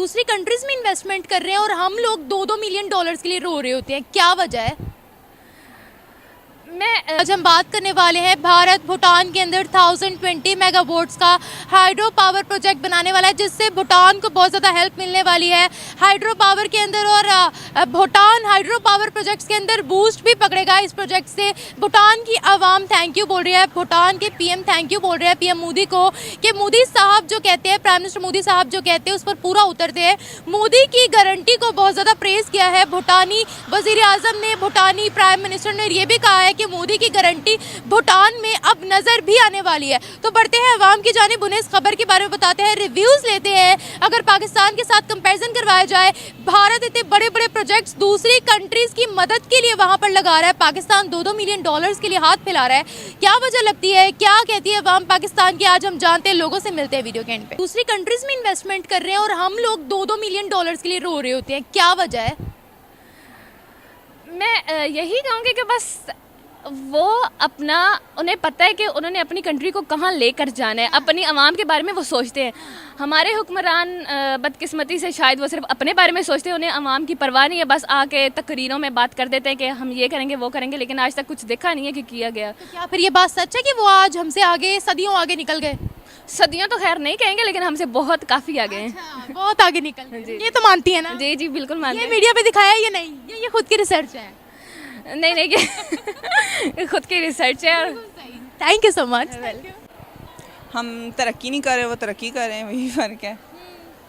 दूसरी कंट्रीज में इन्वेस्टमेंट कर रहे हैं और हम लोग 2-2 मिलियन डॉलर्स के लिए रो रहे होते हैं, क्या वजह है? आज हम बात करने वाले हैं भारत भूटान के अंदर 1020 मेगावाट्स का हाइड्रो पावर प्रोजेक्ट बनाने वाला है, जिससे भूटान को बहुत ज़्यादा हेल्प मिलने वाली है हाइड्रो पावर के अंदर। और भूटान हाइड्रो पावर प्रोजेक्ट्स के अंदर बूस्ट भी पकड़ेगा इस प्रोजेक्ट से। भूटान की आवाम थैंक यू बोल रही है, भूटान के पीएम थैंक यू बोल रहे हैं पीएम मोदी को, कि मोदी साहब जो कहते हैं, प्राइम मिनिस्टर मोदी साहब जो कहते हैं उस पर पूरा उतरते हैं। मोदी की गारंटी को बहुत ज़्यादा प्रेज़ किया है भूटानी वज़ीर आज़म ने, भूटानी प्राइम मिनिस्टर ने ये भी कहा है कि मोदी की गारंटी भूटान में अब नजर भी आने वाली है। तो बढ़ते हैं अवाम की जानिब, उन्हें इस खबर के बारे में बताते हैं, रिव्यूज लेते हैं। अगर पाकिस्तान के साथ कंपैरिजन करवाया जाए, भारत इतने बड़े बड़े प्रोजेक्ट्स दूसरी कंट्रीज की मदद के लिए वहां पर लगा रहा है, पाकिस्तान 2-2 मिलियन डॉलर्स के लिए हाथ फैला रहा है, क्या वजह लगती है, क्या कहती है अवाम पाकिस्तान की? आज हम जानते हैं, लोगों से मिलते हैं वीडियो के एंड पे। दूसरी कंट्रीज में इन्वेस्टमेंट कर रहे हैं और हम लोग 2-2 मिलियन डॉलर्स के लिए रो रहे होते हैं, क्या वजह है? मैं यही कहूँगी कि बस वो अपना, उन्हें पता है कि उन्होंने अपनी कंट्री को कहाँ लेकर जाना है, अपनी आवाम के बारे में वो सोचते हैं। हमारे हुक्मरान बदकिस्मती से शायद वो सिर्फ अपने बारे में सोचते हैं, उन्हें आवाम की परवाह नहीं है, बस आके तकरीरों में बात कर देते हैं कि हम ये करेंगे वो करेंगे, लेकिन आज तक कुछ देखा नहीं है कि किया गया। तो क्या फिर ये बात सच है कि वो आज हमसे आगे, सदियों आगे निकल गए? सदियों तो खैर नहीं कहेंगे, लेकिन हमसे बहुत काफ़ी आगे हैं। अच्छा, बहुत आगे निकल गए, ये तो मानती है ना? जी जी बिल्कुल मानते ये हैं। मीडिया पे दिखाया है या नहीं, ये खुद की रिसर्च है? नहीं नहीं खुद की रिसर्च है। Thank you so much. हम तरक्की नहीं कर रहे, वो तरक्की कर रहे हैं, वही फ़र्क है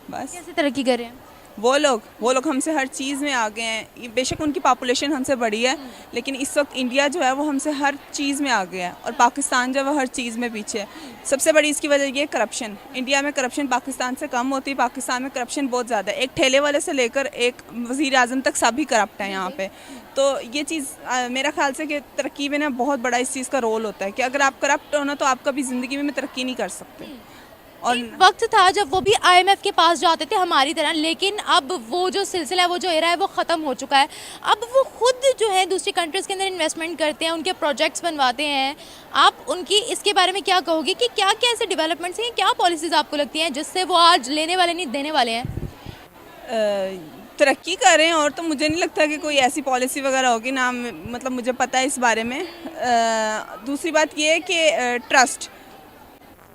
बस। कैसे तरक्की कर रहे हैं? वो लोग हमसे हर चीज़ में आगे हैं। बेशक उनकी पॉपुलेशन हमसे बड़ी है, लेकिन इस वक्त इंडिया जो है वो हमसे हर चीज़ में आगे है, और पाकिस्तान जो है वो हर चीज़ में पीछे है। सबसे बड़ी इसकी वजह ये करप्शन। इंडिया में करप्शन पाकिस्तान से कम होती है, पाकिस्तान में करप्शन बहुत ज़्यादा है। एक ठेले वाले से लेकर एक वज़ीर आज़म तक सभी करप्ट हैं यहाँ पे। तो ये चीज़ मेरा ख्याल से कि तरक्की में ना बहुत बड़ा इस चीज़ का रोल होता है कि अगर आप करप्ट हो ना तो आप कभी ज़िंदगी में तरक्की नहीं कर सकते। और वक्त था जब वो भी आईएमएफ के पास जाते थे हमारी तरह, लेकिन अब वो जो सिलसिला है, वो जो एरा है, वो ख़त्म हो चुका है। अब वो खुद जो है दूसरी कंट्रीज़ के अंदर इन्वेस्टमेंट करते हैं, उनके प्रोजेक्ट्स बनवाते हैं। आप उनकी इसके बारे में क्या कहोगे कि क्या क्या ऐसे डेवलपमेंट्स हैं, क्या पॉलिसीज़ आपको लगती हैं जिससे वो आज लेने वाले नहीं देने वाले हैं? तरक्की कर रहे हैं, और तो मुझे नहीं लगता कि कोई ऐसी पॉलिसी वगैरह होगी ना, मतलब मुझे पता है इस बारे में। दूसरी बात ये है कि ट्रस्ट,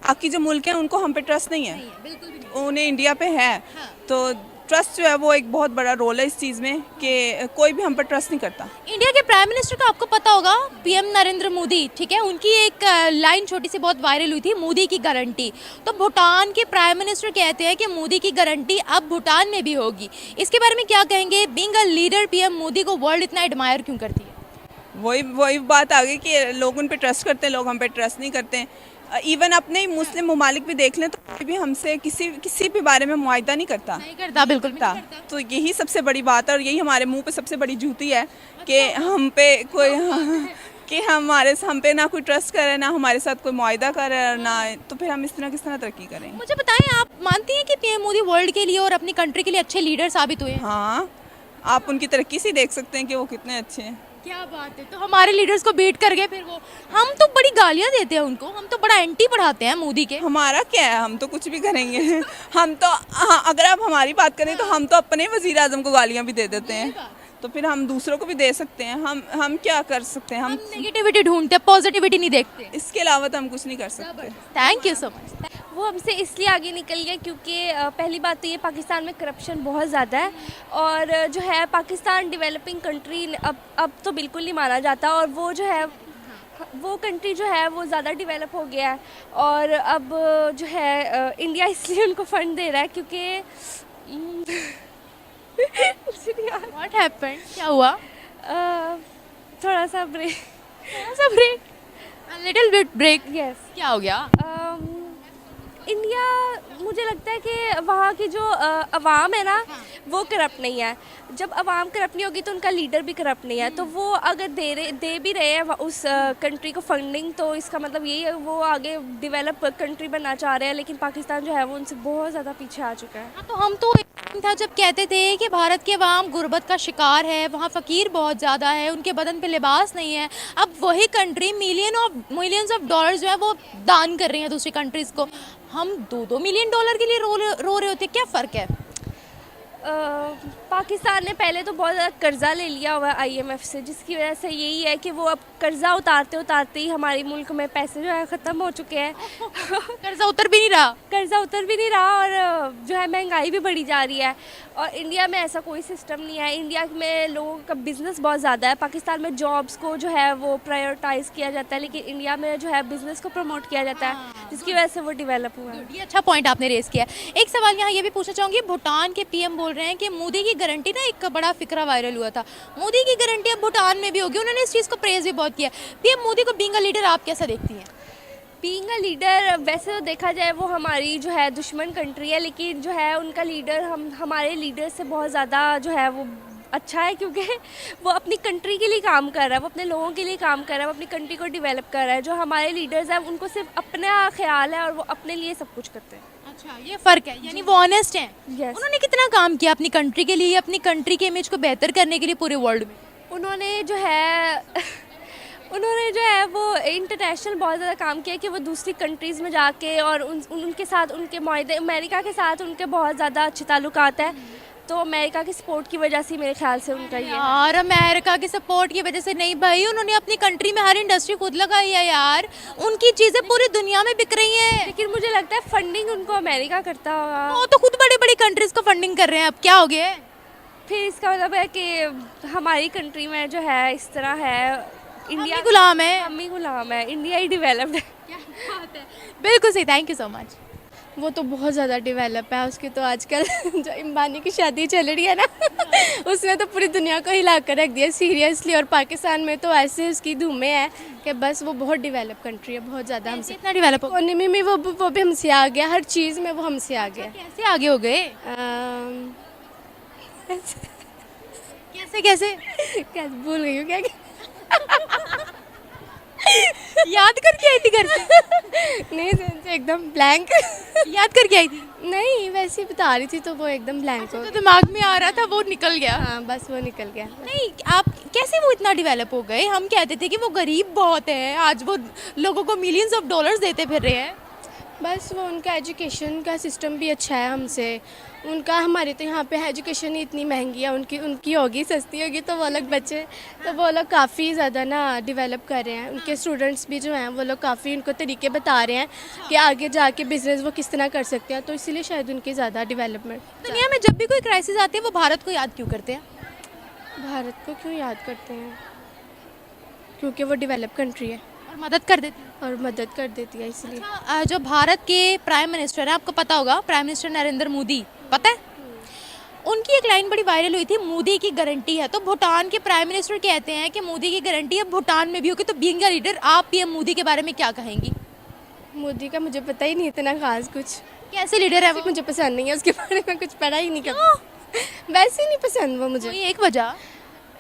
बाकी जो मुल्क हैं उनको हम पे ट्रस्ट नहीं है, बिल्कुल भी नहीं। उन्हें इंडिया पे है। तो ट्रस्ट जो है वो एक बहुत बड़ा रोल है इस चीज़ में कि कोई भी हम पर ट्रस्ट नहीं करता। इंडिया के प्राइम मिनिस्टर का आपको पता होगा, पीएम नरेंद्र मोदी, ठीक है, उनकी एक लाइन छोटी सी बहुत वायरल हुई थी, मोदी की गारंटी। तो भूटान के प्राइम मिनिस्टर कहते हैं कि मोदी की गारंटी अब भूटान में भी होगी, इसके बारे में क्या कहेंगे? Being a leader, PM Modi को वर्ल्ड इतना एडमायर क्यों करती है? वही बात आ गई कि लोग उन पे ट्रस्ट करते हैं, लोग हम पे ट्रस्ट नहीं करते हैं। इवन अपने ही मुस्लिम ममालिक भी देख लें तो कोई भी हमसे किसी भी बारे में मुआयदा नहीं करता। नहीं करता, बिल्कुल भी नहीं करता। तो यही सबसे बड़ी बात है, और यही हमारे मुंह पे सबसे बड़ी जूती है कि हम पे कोई कि हम पे ना कोई ट्रस्ट करे, ना हमारे साथ कोई मुआयदा करे, ना तो फिर हम इस तरह किस तरह तरक्की करेंगे? मुझे बताएं, आप मानती हैं कि पीएम मोदी वर्ल्ड के लिए और अपनी कंट्री के लिए अच्छे लीडर साबित हुए हैं? हाँ, आप उनकी तरक्की से देख सकते हैं कि वो कितने अच्छे हैं। क्या बात है। तो हमारे लीडर्स को बीट कर गए फिर वो? हम तो बड़ी गालियां देते हैं उनको, हम तो बड़ा एंटी पढ़ाते हैं मोदी के। हमारा क्या है, हम तो कुछ भी करेंगे। हम तो हाँ, अगर आप हमारी बात करें तो हम तो अपने वजीर आजम को गालियां भी दे देते हैं, तो फिर हम दूसरों को भी दे सकते हैं। हम क्या कर सकते हैं? हम नेगेटिविटी ढूंढते हैं, पॉजिटिविटी नहीं देखते। इसके अलावा तो हम कुछ नहीं कर सकते। Thank you so much. वो हमसे इसलिए आगे निकल गया क्योंकि पहली बात तो ये, पाकिस्तान में करप्शन बहुत ज़्यादा है, और जो है पाकिस्तान डेवलपिंग कंट्री अब तो बिल्कुल नहीं माना जाता, और वो जो है वो कंट्री जो है वो ज़्यादा डेवलप हो गया है, और अब जो है इंडिया इसलिए उनको फंड दे रहा है क्योंकि व्हाट हैपेंड, क्या हुआ? थोड़ा सा break, little bit break. Yes. क्या हो गया? इंडिया, मुझे लगता है कि वहाँ की जो अवाम है ना, वो करप्ट नहीं है। जब अवाम करप्ट नहीं होगी तो उनका लीडर भी करप्ट नहीं है। तो वो अगर दे भी रहे हैं उस कंट्री को फंडिंग, तो इसका मतलब यही है वो आगे डेवलप कंट्री बनना चाह रहे हैं, लेकिन पाकिस्तान जो है वो उनसे बहुत ज़्यादा पीछे आ चुका है। हाँ, तो हम तो था जब कहते थे कि भारत के अवाम गुर्बत का शिकार है, वहाँ फ़कीर बहुत ज़्यादा है, उनके बदन पे लिबास नहीं है। अब वही कंट्री मिलियंस ऑफ डॉलर्स जो है वो दान कर रही है दूसरी कंट्रीज़ को। हम 2-2 मिलियन डॉलर के लिए रो रहे होते, क्या फ़र्क है? पाकिस्तान ने पहले तो बहुत ज़्यादा कर्जा ले लिया हुआ है आईएमएफ से, जिसकी वजह से यही है कि वो अब कर्जा उतारते उतारते ही हमारे मुल्क में पैसे जो है ख़त्म हो चुके हैं। कर्जा उतर भी नहीं रहा। कर्जा उतर भी नहीं रहा और जो है महंगाई भी बढ़ी जा रही है। और इंडिया में ऐसा कोई सिस्टम नहीं है। इंडिया में लोगों का बिज़नेस बहुत ज़्यादा है। पाकिस्तान में जॉब्स को जो है वो प्रायोरिटाइज़ किया जाता है, लेकिन इंडिया में जो है बिज़नेस को प्रमोट किया जाता है, जिसकी वजह से वो डेवलप हुआ है। ये अच्छा पॉइंट आपने रेस किया। एक सवाल यहाँ ये भी पूछना चाहूँगी, भूटान के पीएम बोल रहे हैं कि मोदी की गारंटी ना, एक बड़ा फिक्रा वायरल हुआ था, मोदी की गारंटी अब भूटान में भी होगी। उन्होंने इस चीज़ को प्रेज भी बहुत किया। पीएम मोदी को बीइंग अ लीडर आप कैसा देखती हैं? बीइंग अ लीडर, वैसे तो देखा जाए वो हमारी जो है दुश्मन कंट्री है, लेकिन जो है उनका लीडर हमारे लीडर से बहुत ज़्यादा जो है वो अच्छा है, क्योंकि वो अपनी कंट्री के लिए काम कर रहा है, वो अपने लोगों के लिए काम कर रहा है, वो अपनी कंट्री को डेवलप कर रहा है। जो हमारे लीडर्स हैं उनको सिर्फ अपना ख्याल है और वो अपने लिए सब कुछ करते हैं। अच्छा, ये फ़र्क है, यानी वो ऑनेस्ट हैं। Yes. उन्होंने कितना काम किया अपनी कंट्री के लिए, अपनी कंट्री के इमेज को बेहतर करने के लिए पूरे वर्ल्ड में? उन्होंने जो है वो इंटरनेशनल बहुत ज़्यादा काम किया कि वो दूसरी कंट्रीज़ में जाके और उनके साथ उनके मायदे, अमेरिका के साथ उनके बहुत ज़्यादा अच्छे ताल्लुकात हैं। तो अमेरिका की सपोर्ट की वजह से मेरे ख्याल से उनका ये है। यार अमेरिका की सपोर्ट की वजह से नहीं भाई, उन्होंने अपनी कंट्री में हर इंडस्ट्री खुद लगाई है यार, उनकी चीज़ें पूरी दुनिया में बिक रही हैं। लेकिन मुझे लगता है फंडिंग उनको अमेरिका करता होगा। वो तो खुद बड़ी बड़ी कंट्रीज को फंडिंग कर रहे हैं, अब क्या हो गया है? फिर इसका मतलब है कि हमारी कंट्री में जो है इस तरह है, इंडिया गुलाम है। हम ही गुलाम है, इंडिया ही डेवलप्ड है। क्या बात है, बिल्कुल सही, थैंक यू सो मच। वो तो बहुत ज़्यादा डेवलप है। उसकी तो आजकल जो अंबानी की शादी चल रही है ना उसने तो पूरी दुनिया को हिला कर रख दिया सीरियसली। और पाकिस्तान में तो ऐसे उसकी धूमें हैं कि बस वो बहुत डेवलप कंट्री है, बहुत ज़्यादा हमसे। इतना डेवलप हो इकोनॉमी में वो भी हमसे आ गया, हर चीज़ में वो हमसे आ गया। कैसे आगे हो गए? कैसे कैसे क्या भूल गई हूँ क्या याद करके आई थी घर से? नहीं से एकदम ब्लैंक याद करके आई थी? नहीं, वैसे ही बता रही थी तो वो एकदम ब्लैंक हो तो दिमाग में आ रहा था, वो निकल गया। हाँ, बस वो निकल गया। नहीं, आप कैसे वो इतना डेवलप हो गए? हम कहते थे कि वो गरीब बहुत है, आज वो लोगों को मिलियंस ऑफ डॉलर्स देते फिर रहे हैं। बस वो उनका एजुकेशन का सिस्टम भी अच्छा है हमसे। उनका, हमारे तो यहाँ पे एजुकेशन ही इतनी महंगी है, उनकी होगी सस्ती होगी तो वो लोग बच्चे, तो वो लोग काफ़ी ज़्यादा ना डेवलप कर रहे हैं। उनके स्टूडेंट्स भी जो हैं वो लोग काफ़ी उनको तरीके बता रहे हैं कि आगे जाके बिज़नेस वो किस तरह कर सकते हैं, तो इसीलिए शायद उनकी ज़्यादा डेवलपमेंट। दुनिया में जब भी कोई क्राइसिस आती है वो भारत को याद क्यों करते हैं? भारत को क्यों याद करते हैं? क्योंकि वो डेवलप कंट्री है और मदद कर देते हैं। और मदद कर देती है इसलिए। जो भारत के प्राइम मिनिस्टर हैं, आपको पता होगा, प्राइम मिनिस्टर नरेंद्र मोदी, पता है? उनकी एक लाइन बड़ी वायरल हुई थी, मोदी की गारंटी है। तो भूटान के प्राइम मिनिस्टर कहते हैं कि मोदी की गारंटी अब भूटान में भी होगी। तो बीइंग अ लीडर आप पीएम मोदी के बारे में क्या कहेंगी? मोदी का मुझे पता ही नहीं इतना खास कुछ। कैसे लीडर है वो? मुझे पसंद नहीं है, उसके बारे में कुछ पढ़ा ही नहीं कभी। वैसे ही नहीं पसंद वो मुझे। कोई एक वजह?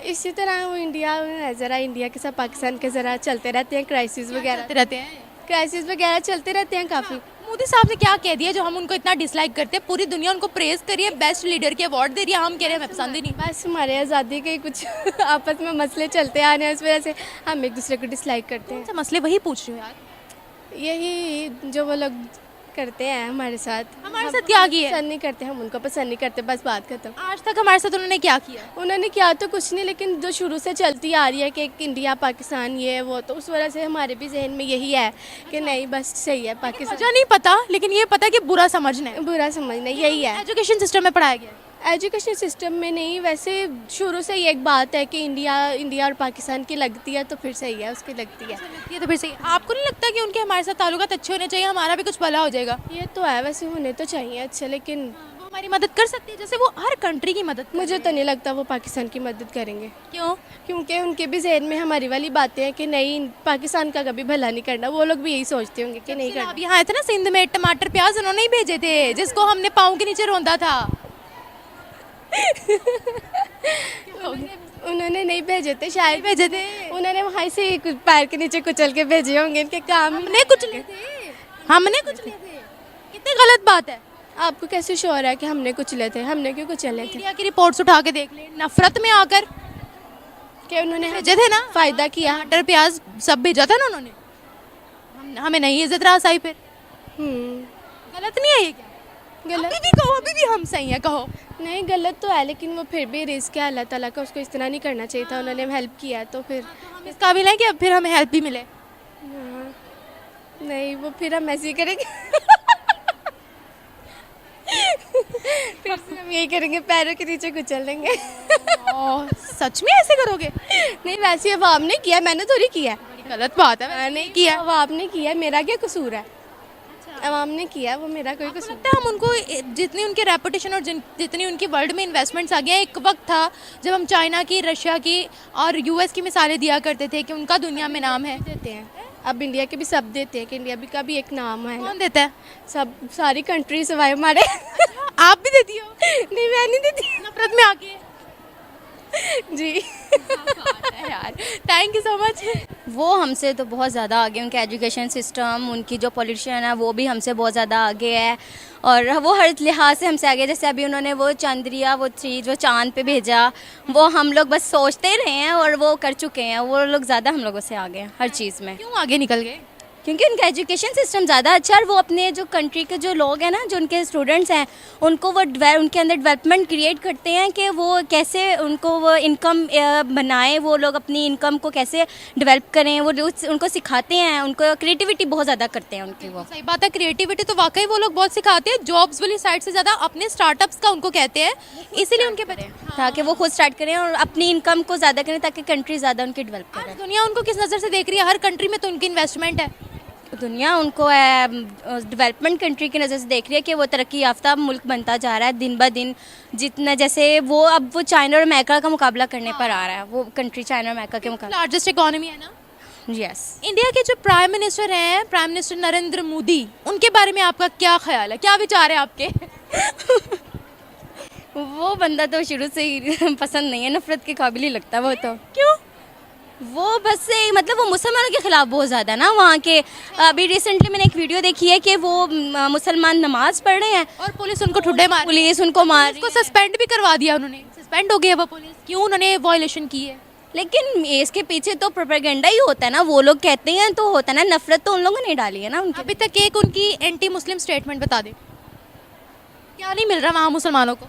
इसी तरह वो इंडिया, ज़रा इंडिया के साथ पाकिस्तान के ज़रा चलते रहते हैं, क्राइसिस वगैरह रहते हैं। क्राइसिस वगैरह चलते रहते हैं काफ़ी। मोदी साहब ने क्या कह दिया जो हम उनको इतना डिसलाइक करते हैं? पूरी दुनिया उनको प्रेज करिए, बेस्ट लीडर के अवार्ड दे रही है, हम कह रहे हैं हमें पसंद ही नहीं। बस हमारे आज़ादी के कुछ आपस में मसले चलते आ रहे हैं, उस वजह से हम एक दूसरे को डिसलाइक करते हैं। अच्छा, मसले वही पूछ रही हूँ यार। यही जो वो लोग करते हैं हमारे साथ क्या किया है? पसंद नहीं करते, हम उनको पसंद नहीं करते, बस बात खत्म। आज तक हमारे साथ उन्होंने क्या किया? उन्होंने किया तो कुछ नहीं, लेकिन जो शुरू से चलती आ रही है कि इंडिया पाकिस्तान ये वो, तो उस वजह से हमारे भी जहन में यही है कि नहीं बस सही है पाकिस्तान। वजह नहीं पता, लेकिन ये पता कि बुरा समझना है, बुरा समझना यही है। एजुकेशन सिस्टम में पढ़ाया गया है। एजुकेशन सिस्टम में नहीं, वैसे शुरू से ही एक बात है कि इंडिया और पाकिस्तान की लगती है तो फिर सही है, उसकी लगती है। ये तो फिर सही। आपको नहीं लगता कि उनके हमारे साथ ताल्लुकात अच्छे होने चाहिए, हमारा भी कुछ भला हो जाएगा? ये तो है, वैसे होने तो चाहिए अच्छे, लेकिन वो हमारी मदद कर सकती है जैसे वो हर कंट्री की मदद कर मुझे रहे तो नहीं लगता वो पाकिस्तान की मदद करेंगे। क्यों? क्योंकि उनके भी जहन में हमारी वाली बातें हैं कि नहीं, पाकिस्तान का कभी भला नहीं करना। वो लोग भी यही सोचते होंगे कि नहीं करना। अब यहाँ आए थे ना सिंध में, टमाटर प्याज उन्होंने ही भेजे थे, जिसको हमने पाँव के नीचे रौंदा था। उन्होंने नहीं भेजे थे, शायद भेजे थे। उन्होंने वहाँ से ही पैर के नीचे कुचल के भेजे होंगे, इनके काम। हमने कुछ लिए थे, हमने कुछ लिए थे। कितनी गलत बात है। आपको कैसे श्योर है कि हमने कुचले थे? हमने क्यों कुचले थे? मीडिया की रिपोर्ट्स उठा के देख ले, नफरत में आकर कि उन्होंने भेजे थे ना, फ़ायदा किया। टमाटर प्याज सब भेजा था ना उन्होंने, हमें नहीं इज्जत रहा सही। फिर गलत नहीं है ये क्या? गलत अभी भी कहो, अभी भी हम सही हैं, कहो। नहीं, गलत तो है, लेकिन वो फिर भी रिस्क है अल्लाह ताला का, उसको इस तरह नहीं करना चाहिए था। उन्होंने हेल्प किया तो फिर हम इस काबिल हैं कि अब फिर हमें हेल्प भी मिले। हाँ, नहीं वो फिर हम ऐसे ही करेंगे फिर से हम यही करेंगे, पैरों के नीचे कुचल देंगे ओह, सच में ऐसे करोगे? नहीं, वैसे अवाम ने किया, मैंने थोड़ी किया है। बड़ी गलत बात है, मैंने नहीं किया, अवाम ने किया, मेरा क्या कसूर है? अवाम ने किया, वो मेरा कोई आपको कसूर लगता है हम उनको जितनी उनके रेपुटेशन और जितनी उनकी वर्ल्ड में इन्वेस्टमेंट्स आ गए हैं, एक वक्त था जब हम चाइना की, रशिया की और यूएस की मिसालें दिया करते थे कि उनका दुनिया में नाम है। देते हैं। अब इंडिया के भी सब देते हैं कि इंडिया भी का भी एक नाम है ना। कौन देता है? सब सारी कंट्री सवाए हमारे आप भी देती हो? नहीं, मैं नहीं देती नफरत में आके। जी यार, थैंक यू सो मच। वो हमसे तो बहुत ज़्यादा आगे, उनका एजुकेशन सिस्टम, उनकी जो पॉलिटिशियन है वो भी हमसे बहुत ज़्यादा आगे है, और वो हर लिहाज से हमसे आगे। जैसे अभी उन्होंने वो चंद्रिया, वो 3 जो चांद पे भेजा, वो हम लोग बस सोचते रहे हैं और वो कर चुके हैं। वो लोग ज़्यादा हम लोगों से आगे हैं हर चीज़ में, क्यों आगे निकल गए? क्योंकि उनका एजुकेशन सिस्टम ज़्यादा अच्छा है, और वो अपने जो कंट्री के जो लोग हैं ना, जो उनके स्टूडेंट्स हैं, उनको वो उनके अंदर डेवलपमेंट क्रिएट करते हैं कि वो कैसे उनको वो इनकम बनाएं, वो लोग अपनी इनकम को कैसे डेवलप करें, वो उनको सिखाते हैं, उनको क्रिएटिविटी बहुत ज़्यादा करते हैं उनकी वो। सही बात है, क्रिएटिविटी तो वाकई वो लोग बहुत सिखाते हैं। जॉब्स वाली साइड से ज़्यादा अपने स्टार्टअप्स का उनको कहते हैं, इसीलिए उनके बच्चे ताकि वो खुद स्टार्ट करें और अपनी इनकम को ज़्यादा करें, ताकि कंट्री ज़्यादा उनकी डेवलप आज करे। दुनिया उनको किस नज़र से देख रही है? हर कंट्री में तो उनकी इन्वेस्टमेंट है। दुनिया उनको डेवलपमेंट कंट्री की नज़र से देख रही है कि वो तरक्की याफ्ता मुल्क बनता जा रहा है दिन ब दिन। जितना जैसे वो अब वो चाइना और अमेरिका का मुकाबला करने पर आ रहा है, वो कंट्री चाइना और अमेरिका के मुकाबले। लार्जेस्ट इकोनॉमी है ना। यस। इंडिया के जो प्राइम मिनिस्टर हैं, प्राइम मिनिस्टर नरेंद्र मोदी, उनके बारे में आपका क्या ख्याल है, क्या विचार है आपके? वो बंदा तो शुरू से ही पसंद नहीं है, नफरत के काबिल ही लगता है वो तो। क्यों? वो बस से मतलब वो मुसलमानों के खिलाफ बहुत ज़्यादा ना वहाँ के। अभी रिसेंटली मैंने एक वीडियो देखी है कि वो मुसलमान नमाज पढ़ रहे हैं और पुलिस उनको ठुड्डे मार, पुलिस उनको मार रही उसको सस्पेंड भी करवा दिया उन्होंने, सस्पेंड हो गई है वो पुलिस। क्यों? उन्होंने वायलेशन की है। लेकिन इसके पीछे तो प्रोपेगेंडा ही होता है ना, वो लोग कहते हैं तो होता है ना, नफरत तो उन लोगों ने डाली है ना उनके। अभी तक एक उनकी एंटी मुस्लिम स्टेटमेंट बता दे, क्या नहीं मिल रहा वहाँ मुसलमानों को?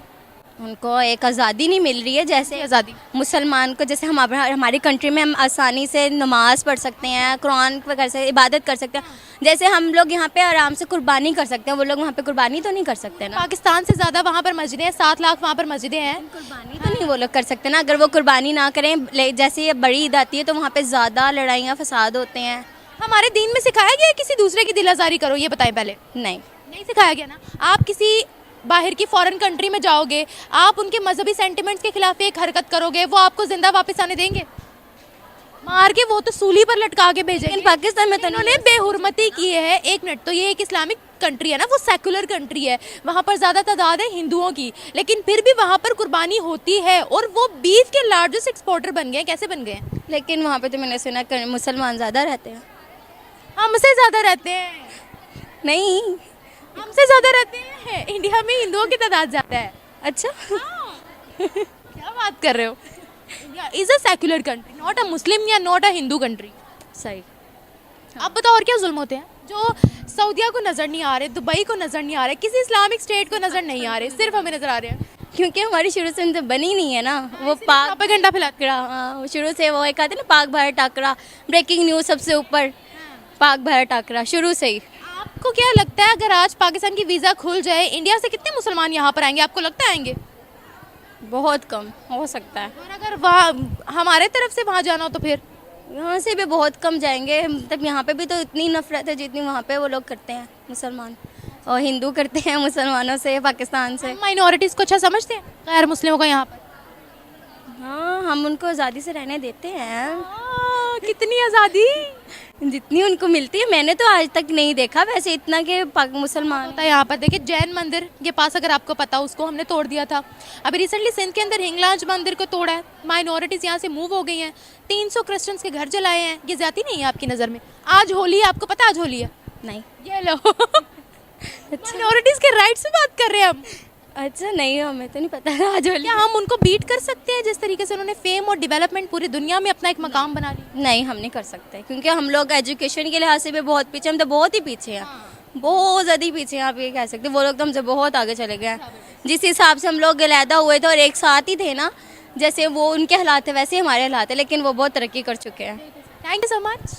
उनको एक आज़ादी नहीं मिल रही है, जैसे आज़ादी मुसलमान को, जैसे हमारी कंट्री में हम आसानी से नमाज पढ़ सकते हैं, कुरान कर सकते हैं, इबादत कर सकते हैं, जैसे हम लोग यहाँ पे आराम से कुर्बानी कर सकते हैं, वो लोग वहाँ पे कुर्बानी तो नहीं कर सकते ना। पाकिस्तान से ज़्यादा वहाँ पर मस्जिदें हैं, 7 लाख वहाँ पर मस्जिदें हैं। कुर्बानी तो नहीं वो लोग कर सकते ना, अगर वो कुर्बानी ना करें। जैसे ये बड़ी ईद आती है तो वहाँ पे ज़्यादा लड़ाइयाँ फसाद होते हैं। हमारे दीन में सिखाया गया है किसी दूसरे की दिल आज़ारी करो? ये बताएं पहले। नहीं सिखाया गया ना। आप किसी बाहर की फॉरेन कंट्री में जाओगे, आप उनके मजहबी सेंटिमेंट्स के खिलाफ एक हरकत करोगे, वो आपको जिंदा वापस आने देंगे? मार के वो तो सूली पर लटका के भेजेंगे। पाकिस्तान में तो उन्होंने बेहुरमती की है। एक मिनट, तो ये एक इस्लामिक कंट्री है ना, वो सेकुलर कंट्री है, वहाँ पर ज़्यादा तादाद है हिंदुओं की, लेकिन फिर भी वहाँ पर कुर्बानी होती है और वो बीफ के लार्जेस्ट एक्सपोर्टर बन गए। कैसे बन गए? लेकिन वहाँ पे तो मैंने सुना मुसलमान ज़्यादा रहते हैं। हमसे ज़्यादा रहते हैं? नहीं, हमसे ज़्यादा रहते हैं। इंडिया में हिंदुओं की तादाद ज़्यादा है। अच्छा क्या बात कर रहे हो? India is a secular country, not a Muslim या नॉट अ हिंदू कंट्री। सही। अब बताओ और क्या जुल्म होते हैं जो सऊदिया को नज़र नहीं आ रहे, दुबई को नज़र नहीं आ रहे, किसी इस्लामिक स्टेट को नज़र नहीं आ रहे, सिर्फ हमें नज़र आ रहे हैं? क्योंकि हमारी शुरू से उनसे बनी नहीं है ना, वो पाक प्रोपेगेंडा फैलाते टाकरा। हाँ, शुरू से वो एक आते ना, पाक भारत टाकरा, ब्रेकिंग न्यूज़ सबसे ऊपर, पाक भारत टाकरा शुरू से ही। आपको क्या लगता है अगर आज पाकिस्तान की वीज़ा खुल जाए, इंडिया से कितने मुसलमान यहाँ पर आएंगे? आपको लगता है आएंगे? बहुत कम हो सकता है। और अगर वहाँ हमारे तरफ से वहाँ जाना हो तो फिर यहाँ से भी बहुत कम जाएंगे। मतलब यहाँ पे भी तो इतनी नफरत है जितनी वहाँ पे वो लोग करते हैं मुसलमान, और हिंदू करते हैं मुसलमानों से, पाकिस्तान से। माइनॉरिटीज़ को अच्छा समझते हैं गैर मुस्लिमों को यहाँ पर? हाँ, हम उनको आज़ादी से रहने देते हैं। कितनी आज़ादी? जितनी उनको मिलती है। मैंने तो आज तक नहीं देखा वैसे इतना कि मुसलमान होता है यहाँ पर। देखिए, जैन मंदिर के पास अगर आपको पता, उसको हमने तोड़ दिया था। अभी रिसेंटली सिंध के अंदर हिंगलाज मंदिर को तोड़ा है। माइनॉरिटीज़ यहाँ से मूव हो गई हैं। 300 क्रिश्चियंस के घर जलाए हैं। ये ज़्यादा नहीं है आपकी नज़र में? आज होली है, आपको पता है आज होली है? नहीं। ये लो माइनॉरिटीज़ के राइट्स पे बात कर रहे हैं हम। अच्छा, नहीं, हमें तो नहीं पता आज होली। क्या हम उनको बीट कर सकते हैं जिस तरीके से उन्होंने फेम और डेवलपमेंट पूरी दुनिया में अपना एक मकाम बना लिया? नहीं, हम नहीं कर सकते, क्योंकि हम लोग एजुकेशन के लिहाज से भी बहुत पीछे, हम तो बहुत ही पीछे हैं, बहुत ज़्यादा ही पीछे हैं, आप ये कह सकते हैं। वो लोग तो हमसे बहुत आगे चले गए हैं। जिस हिसाब से हम लोग अलहदा हुए थे और एक साथ ही थे ना, जैसे वो उनके हालात है वैसे ही हमारे हालात है, लेकिन वो बहुत तरक्की कर चुके हैं। Thank you so much.